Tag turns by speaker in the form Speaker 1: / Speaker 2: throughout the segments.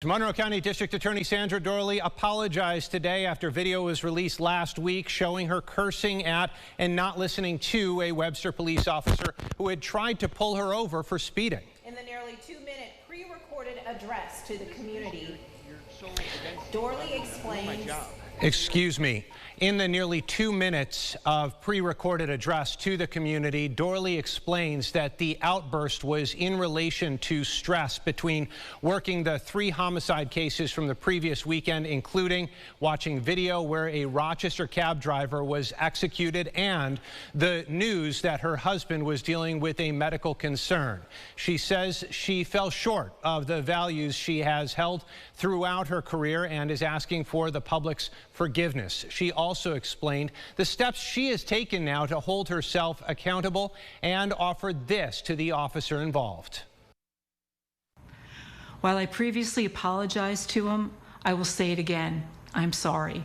Speaker 1: Monroe County District Attorney Sandra Doorley apologized today after video was released last week showing her cursing at and not listening to a Webster police officer who had tried to pull her over for speeding.
Speaker 2: In the nearly 2-minute pre-recorded address to the community, Doorley explains...
Speaker 1: Excuse me. In the nearly 2 minutes of pre-recorded address to the community, Doorley explains that the outburst was in relation to stress between working the 3 homicide cases from the previous weekend, including watching video where a Rochester cab driver was executed, and the news that her husband was dealing with a medical concern. She says she fell short of the values she has held throughout her career and is asking for the public's forgiveness. She also explained the steps she has taken now to hold herself accountable and offered this to the officer involved.
Speaker 3: While I previously apologized to him, I will say it again. I'm sorry.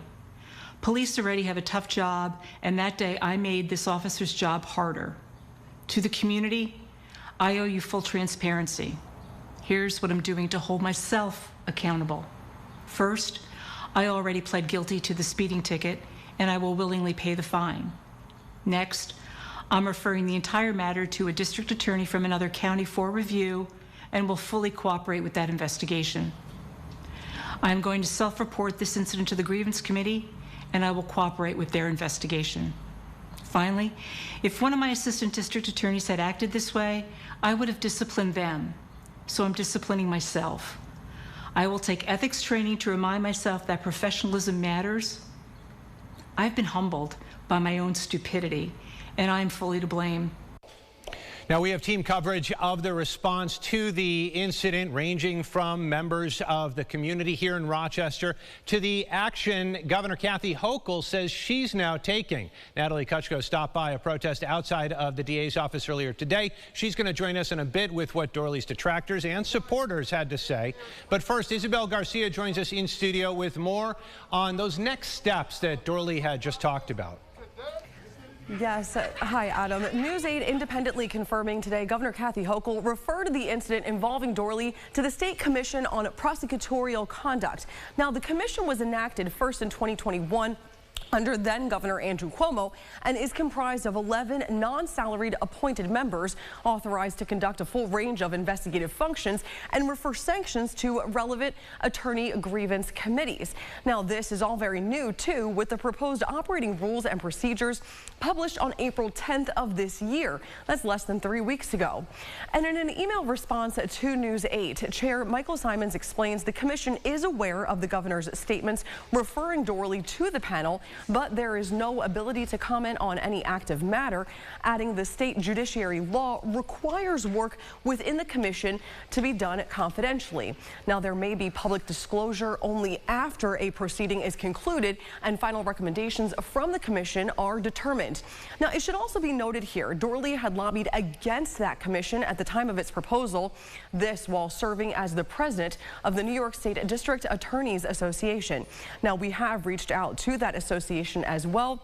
Speaker 3: Police already have a tough job, and that day I made this officer's job harder. To the community, I owe you full transparency. Here's what I'm doing to hold myself accountable. First, I already pled guilty to the speeding ticket, and I will willingly pay the fine. Next, I'm referring the entire matter to a district attorney from another county for review and will fully cooperate with that investigation. I'm going to self-report this incident to the grievance committee, and I will cooperate with their investigation. Finally, if one of my assistant district attorneys had acted this way, I would have disciplined them. So I'm disciplining myself. I will take ethics training to remind myself that professionalism matters. I've been humbled by my own stupidity, and I am fully to blame.
Speaker 1: Now, we have team coverage of the response to the incident, ranging from members of the community here in Rochester to the action Governor Kathy Hochul says she's now taking. Natalie Kutchko stopped by a protest outside of the DA's office earlier today. She's going to join us in a bit with what Doorley's detractors and supporters had to say. But first, Isabel Garcia joins us in studio with more on those next steps that Doorley had just talked about.
Speaker 4: Yes. Hi, Adam. News 8 independently confirming today Governor Kathy Hochul referred the incident involving Doorley to the State Commission on Prosecutorial Conduct. Now, the commission was enacted first in 2021 under then-Governor Andrew Cuomo and is comprised of 11 non-salaried appointed members authorized to conduct a full range of investigative functions and refer sanctions to relevant attorney grievance committees. Now, this is all very new, too, with the proposed operating rules and procedures published on April 10th of this year. That's less than 3 weeks ago. And in an email response to News 8, Chair Michael Simons explains the commission is aware of the governor's statements referring Doorley to the panel, but there is no ability to comment on any active matter, adding the state judiciary law requires work within the commission to be done confidentially. Now, there may be public disclosure only after a proceeding is concluded and final recommendations from the commission are determined. Now, it should also be noted here, Doorley had lobbied against that commission at the time of its proposal, this while serving as the president of the New York State District Attorneys Association. Now, we have reached out to that association as well.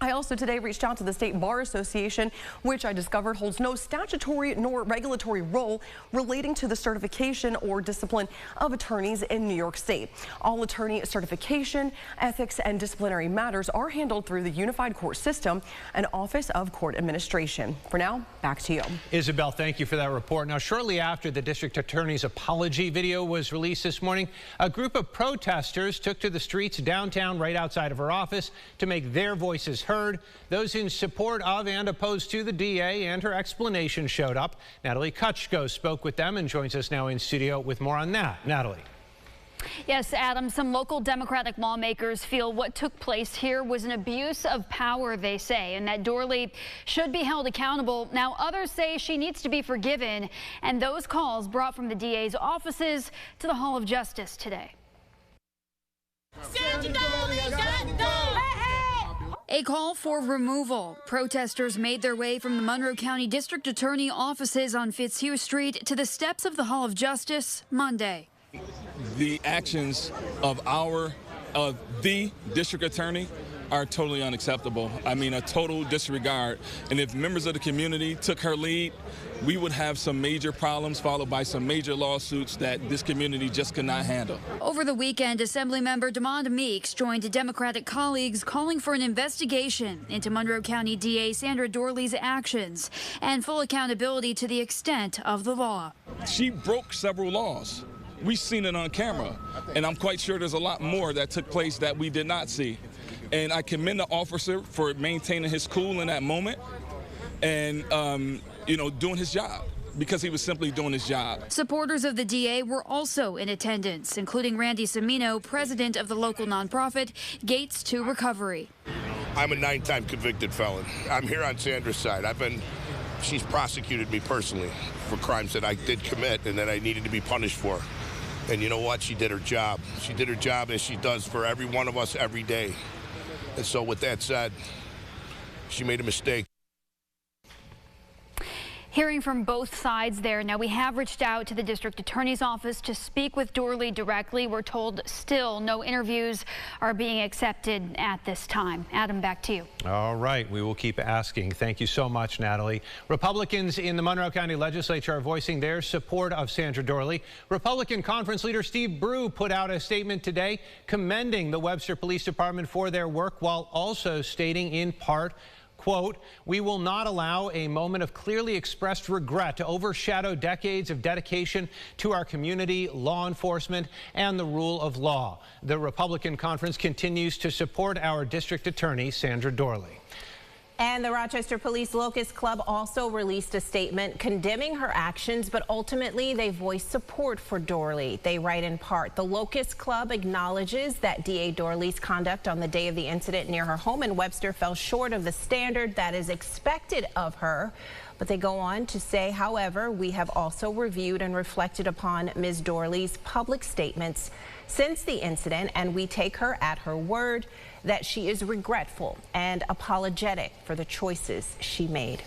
Speaker 4: I also today reached out to the State Bar Association, which I discovered holds no statutory nor regulatory role relating to the certification or discipline of attorneys in New York State. All attorney certification, ethics, and disciplinary matters are handled through the Unified Court System and Office of Court Administration. For now, back to you.
Speaker 1: Isabel, thank you for that report. Now, shortly after the district attorney's apology video was released this morning, a group of protesters took to the streets downtown right outside of her office to make their voices heard. Those in support of and opposed to the DA and her explanation showed up. Natalie Kutchko spoke with them and joins us now in studio with more on that. Natalie.
Speaker 5: Yes, Adam, some local Democratic lawmakers feel what took place here was an abuse of power, they say, and that Doorley should be held accountable. Now, others say she needs to be forgiven, and those calls brought from the DA's offices to the Hall of Justice today. A call for removal. Protesters made their way from the Monroe County District Attorney offices on Fitzhugh Street to the steps of the Hall of Justice Monday.
Speaker 6: The actions of the district attorney are totally unacceptable. I mean, a total disregard. And if members of the community took her lead, we would have some major problems followed by some major lawsuits that this community just could not handle.
Speaker 5: Over the weekend, Assemblymember DeMond Meeks joined Democratic colleagues calling for an investigation into Monroe County DA Sandra Doorley's actions and full accountability to the extent of the law.
Speaker 6: She broke several laws. We've seen it on camera, and I'm quite sure there's a lot more that took place that we did not see. And I commend the officer for maintaining his cool in that moment and, doing his job, because he was simply doing his job.
Speaker 5: Supporters of the DA were also in attendance, including Randy Cimino, president of the local nonprofit Gates to Recovery.
Speaker 7: I'm a 9-time convicted felon. I'm here on Sandra's side. She's prosecuted me personally for crimes that I did commit and that I needed to be punished for. And you know what? She did her job. She did her job as she does for every one of us every day. And so with that said, she made a mistake.
Speaker 5: Hearing from both sides there. Now, we have reached out to the district attorney's office to speak with Doorley directly. We're told still no interviews are being accepted at this time. Adam, back to you.
Speaker 1: All right. We will keep asking. Thank you so much, Natalie. Republicans in the Monroe County Legislature are voicing their support of Sandra Doorley. Republican Conference Leader Steve Brew put out a statement today commending the Webster Police Department for their work, while also stating in part, quote, "We will not allow a moment of clearly expressed regret to overshadow decades of dedication to our community, law enforcement, and the rule of law." The Republican Conference continues to support our district attorney, Sandra Doorley.
Speaker 2: And the Rochester Police Locust Club also released a statement condemning her actions, but ultimately they voiced support for Doorley. They write in part, "The Locust Club acknowledges that DA Doorley's conduct on the day of the incident near her home in Webster fell short of the standard that is expected of her." But they go on to say, however, "We have also reviewed and reflected upon Ms. Doorley's public statements since the incident, and we take her at her word that she is regretful and apologetic for the choices she made."